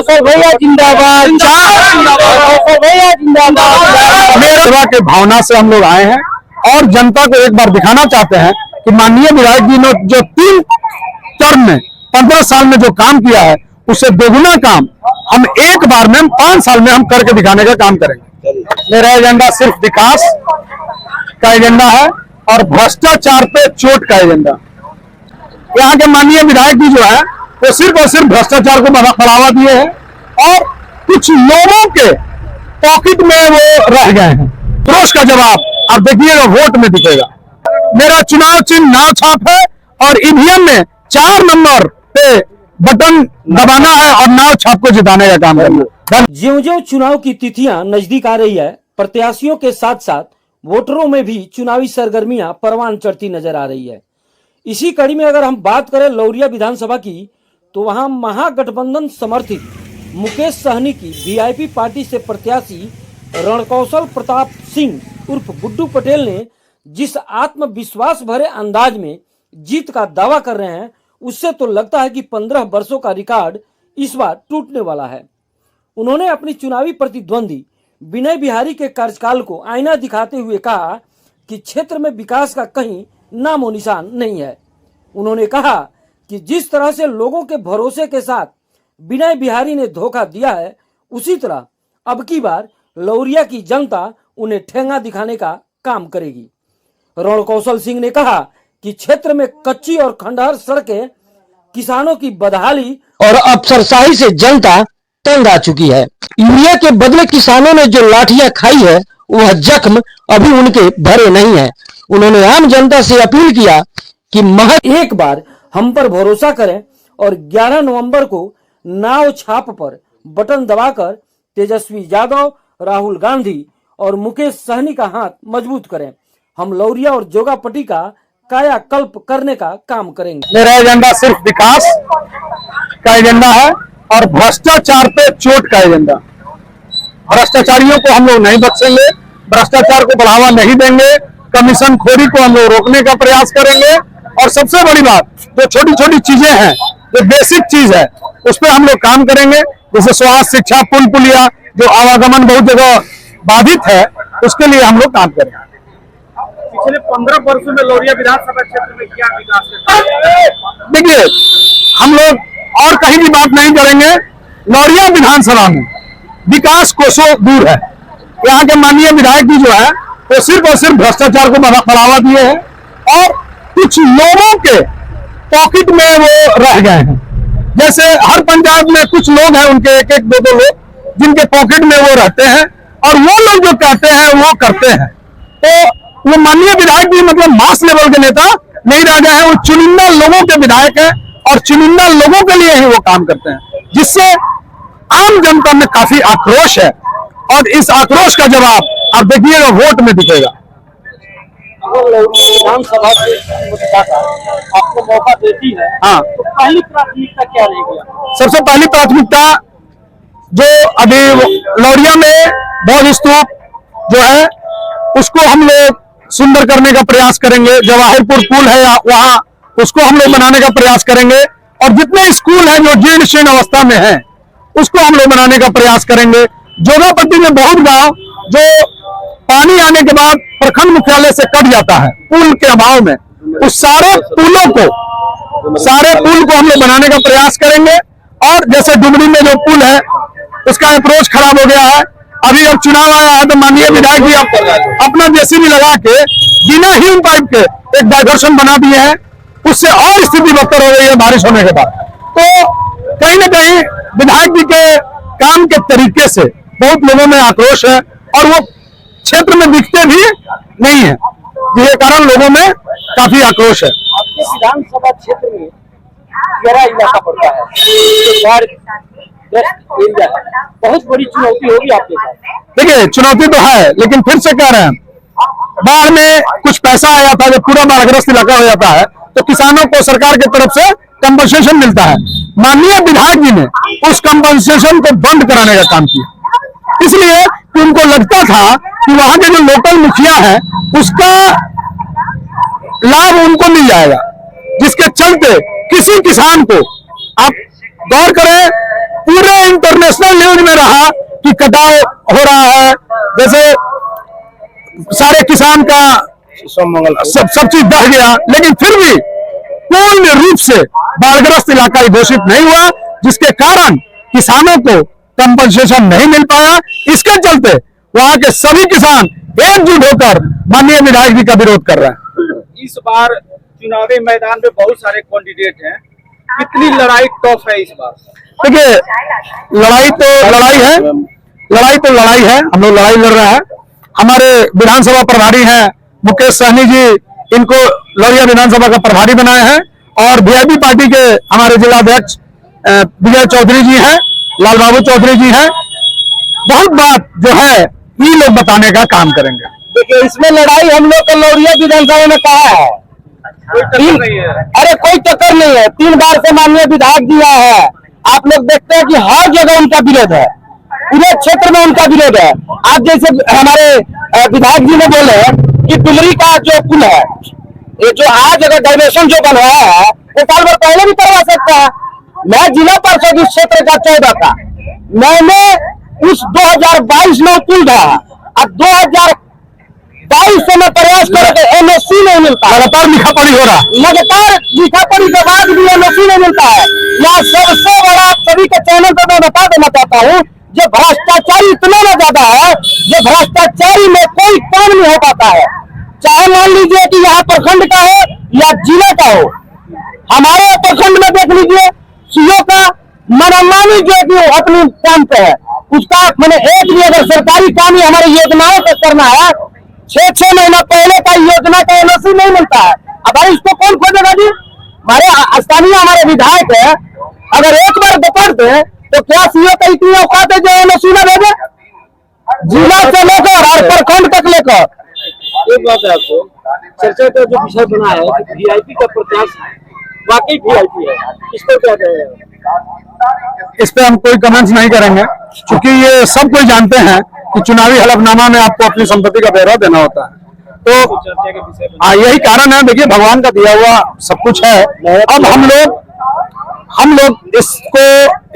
कौशल भैया जिंदाबाद, कौशल भैया जिंदाबाद। सेवा के भावना से हम लोग आए हैं और जनता को एक बार दिखाना चाहते हैं कि माननीय विधायक जी ने जो 3 टर्म में 15 साल में जो काम किया है उससे दोगुना काम हम एक बार में 5 साल में हम करके दिखाने का काम करेंगे। मेरा एजेंडा सिर्फ विकास का एजेंडा है और भ्रष्टाचार पे चोट का एजेंडा। यहाँ के माननीय विधायक जी जो है वो सिर्फ और सिर्फ भ्रष्टाचार को बढ़ावा दिए हैं और कुछ लोगों के पॉकेट में वो रह गए हैं। रोष का जवाब आप देखिएगा वोट में दिखेगा। मेरा चुनाव चिन्ह नाव छाप है और ईवीएम में 4 नंबर पे बटन दबाना है और नाव छाप को जिताने का काम करना। ज्यों-ज्यों चुनाव की तिथियां नजदीक आ रही है, प्रत्याशियों के साथ साथ वोटरों में भी चुनावी सरगर्मियां परवान चढ़ती नजर आ रही है। इसी कड़ी में अगर हम बात करें लौरिया विधानसभा की, तो वहां महागठबंधन समर्थित मुकेश सहनी की वीआईपी पार्टी से प्रत्याशी रणकौशल प्रताप सिंह उर्फ गुड्डू पटेल ने जिस आत्मविश्वास भरे अंदाज में जीत का दावा कर रहे हैं, उससे तो लगता है कि 15 वर्षों का रिकॉर्ड इस बार टूटने वाला है। उन्होंने अपनी चुनावी प्रतिद्वंदी विनय बिहारी के कार्यकाल को आईना दिखाते हुए कहा कि क्षेत्र में विकास का कहीं नामो निशान नहीं है। उन्होंने कहा कि जिस तरह से लोगों के भरोसे के साथ विनय बिहारी ने धोखा दिया है, उसी तरह अब की बार लौरिया की जनता उन्हें ठेंगा दिखाने का काम करेगी। रणकौशल सिंह ने कहा कि क्षेत्र में कच्ची और खंडहर सड़कें, किसानों की बदहाली और अफसरशाही से जनता तंग आ चुकी है। यूरिया के बदले किसानों ने जो लाठियां खाई है वह जख्म अभी उनके भरे नहीं है। उन्होंने आम जनता से अपील किया कि महज एक बार हम पर भरोसा करें और 11 नवंबर को नाव छाप पर बटन दबाकर तेजस्वी यादव, राहुल गांधी और मुकेश सहनी का हाथ मजबूत करें। हम लौरिया और जोगापट्टी का कायाकल्प करने का काम करेंगे। मेरा एजेंडा सिर्फ विकास का एजेंडा है और भ्रष्टाचार पे चोट का एजेंडा। भ्रष्टाचारियों को हम लोग नहीं बख्शेंगे, भ्रष्टाचार को बढ़ावा नहीं देंगे, कमीशन खोरी को हम लोग रोकने का प्रयास करेंगे और सबसे बड़ी बात जो छोटी छोटी चीजें हैं, जो बेसिक चीज है, उस पर हम लोग काम करेंगे। जैसे स्वास्थ्य, शिक्षा, पुल पुलिया, जो आवागमन बहुत जगह बाधित है, उसके लिए हम लोग काम करेंगे। पिछले 15 वर्षों में लौरिया विधानसभा क्षेत्र में क्या विकास? देखिए, हम लोग और कहीं भी बात नहीं करेंगे। लौरिया विधानसभा में विकास कोसों दूर है। यहाँ के माननीय विधायक जी जो है वो सिर्फ और सिर्फ भ्रष्टाचार को बढ़ावा दिए हैं और कुछ लोगों के पॉकेट में वो रह गए हैं। जैसे हर पंचायत में कुछ लोग हैं, उनके एक एक दो लोग जिनके पॉकेट में वो रहते हैं और वो लोग जो कहते हैं वो करते हैं। तो वो माननीय विधायक भी मतलब मास लेवल के नेता नहीं रह गए हैं। वो चुनिंदा लोगों के विधायक हैं और चुनिंदा लोगों के लिए ही वो काम करते हैं, जिससे आम जनता में काफी आक्रोश है और इस आक्रोश का जवाब आप देखिएगा वोट में दिखेगा। विधानसभा आपको मौका देती है, हाँ, तो पहली प्राथमिकता क्या रहेगी? सबसे पहली प्राथमिकता जो अभी लौरिया में बौद्ध स्तूप जो है उसको हम लोग सुंदर करने का प्रयास करेंगे। जवाहिरपुर पुल है वहां, उसको हम लोग बनाने का प्रयास करेंगे और जितने स्कूल हैं जो जीर्ण शीर्ण अवस्था में हैं उसको हम लोग बनाने का प्रयास करेंगे। जोगापट्टी में बहुत गांव जो पानी आने के बाद प्रखंड मुख्यालय से कट जाता है पुल के अभाव में, उस सारे पुल को हम लोग बनाने का प्रयास करेंगे। और जैसे डुमरी में जो पुल है उसका अप्रोच खराब हो गया है, अभी जब चुनाव आया है तो माननीय विधायक जी अपना जेसीबी लगा के बिना हीम पाइप के एक डाइवर्शन बना दिए हैं, उससे और स्थिति बदतर हो गई है बारिश होने के बाद। तो कहीं ना कहीं विधायक जी के काम के तरीके से बहुत लोगों में आक्रोश है और वो क्षेत्र में दिखते भी नहीं है, जिसके कारण लोगों में काफी आक्रोश है। आपके विधानसभा क्षेत्र में गहरा इलाका पड़ता है, एरिया है, बहुत बड़ी चुनौती होगी आपके साथ। देखिए, चुनौती तो है, लेकिन फिर से कह रहे हैं बाढ़ में कुछ पैसा आ जाता है, जब पूरा बाढ़ग्रस्त इलाका हो जाता है तो किसानों को सरकार की तरफ से कंपनसेशन मिलता है। माननीय विधायक जी ने उस कंपनसेशन को बंद कराने का काम किया, इसलिए कि उनको लगता था कि वहां के जो लोकल मुखिया है उसका लाभ उनको मिल जाएगा, जिसके चलते किसी किसान को, आप गौर करें पूरे इंटरनेशनल न्यूज में रहा कि कटाव हो रहा है, जैसे सारे किसान का सब चीज बह गया, लेकिन फिर भी पूर्ण रूप से बाढ़ग्रस्त इलाका घोषित नहीं हुआ, जिसके कारण किसानों को कंपनसेशन नहीं मिल पाया। इसके चलते वहां के सभी किसान एकजुट होकर माननीय विधायक जी का विरोध कर रहे हैं। इस बार चुनावी मैदान में बहुत सारे कैंडिडेट हैं, कितनी लड़ाई टफ है इस बार? देखिए, लड़ाई तो लड़ाई है, हम लोग लड़ाई लड़ रहे हैं। हमारे विधानसभा प्रभारी हैं मुकेश सहनी जी, इनको लौरिया विधानसभा का प्रभारी बनाए हैं, और वीआईपी पार्टी के हमारे जिलाध्यक्ष विजय चौधरी जी हैं, लाल बाबू चौधरी जी हैं। बहुत बात जो है ये लोग बताने का काम करेंगे। देखिए, इसमें लड़ाई हम लोग का लौरिया विधानसभा में कहा है, कोई टक्कर नहीं है। अरे कोई टक्कर नहीं है। 3 बार से माननीय विधायक जी आए हैं, आप लोग देखते हैं कि हर जगह उनका विरोध है, पूरे क्षेत्र में उनका विरोध है। आज जैसे हमारे विधायक जी ने बोले कि डुमरी का जो पुल है, ये जो आज अगर डायवर्सन जो बनवाया है, वो साल भर पहले भी करवा सकता है। मैं जिला परिषद इस क्षेत्र का 14 का, मैंने उस 2022 में पुल ढा, अब 2022 से मैं प्रयास करके एमएससी नहीं मिलता, लगातार लिखा-पढ़ी हो रहा, लगातार लिखा-पढ़ी के बाद भी एमएससी नहीं मिलता है। यहाँ सबसे बड़ा सभी के चैनल पर मैं बता देना चाहता हूँ, जो भ्रष्टाचारी इतना ना ज्यादा है, जो भ्रष्टाचारी में कोई काम नहीं हो पाता है। चाहे मान लीजिए कि यहाँ प्रखंड का हो या जिला का हो, हमारे प्रखंड में देख लीजिए सीओ का मनमानी जो है कि अपनी काम पे है, उसका मैंने एक भी अगर सरकारी काम ही हमारी योजनाओं पे करना है, 6-6 महीना पहले का योजना का एनओसी नहीं मिलता है। अब भाई इसको कौन खोजेगा जी? हमारे स्थानीय हमारे विधायक है, अगर एक बार बता दे तो क्या सीओ का इतनी औकात है जो एनओसी न भेजे? जिला से लेकर और प्रखंड तक लेकर। एक बात है, आपको चर्चा का जो विषय बना है कि वीआईपी का प्रत्याशी वाकई वीआईपी है, इस पर क्या कहेंगे? इस पे हम कोई कमेंट्स नहीं करेंगे, क्योंकि ये सब कोई जानते हैं कि चुनावी हलफनामा में आपको अपनी संपत्ति का ब्यौरा देना होता है। तो चर्चा के विषय में यही कारण है। देखिए, भगवान का दिया हुआ सब कुछ है। अब हम लोग इसको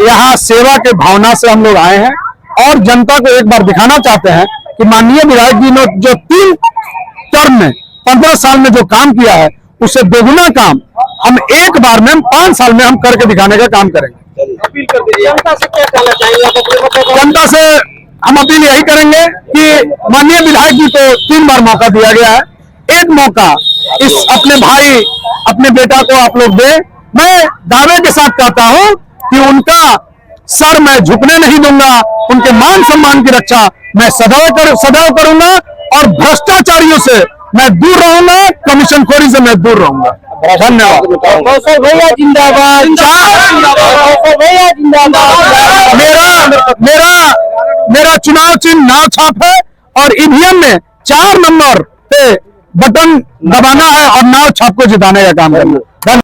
यहाँ सेवा के भावना से हम लोग आए हैं, और जनता को एक बार दिखाना चाहते हैं कि माननीय विधायक जी ने जो 3 टर्म में 15 साल में जो काम किया है, उससे दोगुना काम हम एक बार में 5 साल में हम करके दिखाने का काम करेंगे। अपील कर दीजिए, जनता से क्या कहना चाहेंगे आप अपने मतों को? जनता से हम अपील यही करेंगे कि माननीय विधायक जी को 3 बार मौका दिया गया है, एक मौका इस अपने भाई अपने बेटा को आप लोग दे। मैं दावे के साथ कहता हूं कि उनका सर मैं झुकने नहीं दूंगा, उनके मान सम्मान की रक्षा मैं सदैव करूंगा, और भ्रष्टाचारियों से मैं दूर रहूंगा, कमीशन खोरी से मैं दूर रहूंगा। धन्यवाद। कौशल भैया जिंदाबाद, कौशल भैया जिंदाबाद। मेरा चुनाव चिन्ह नाव छाप है, और ईवीएम में 4 नंबर पे बटन दबाना है और नाव छाप को जिताने का काम करना।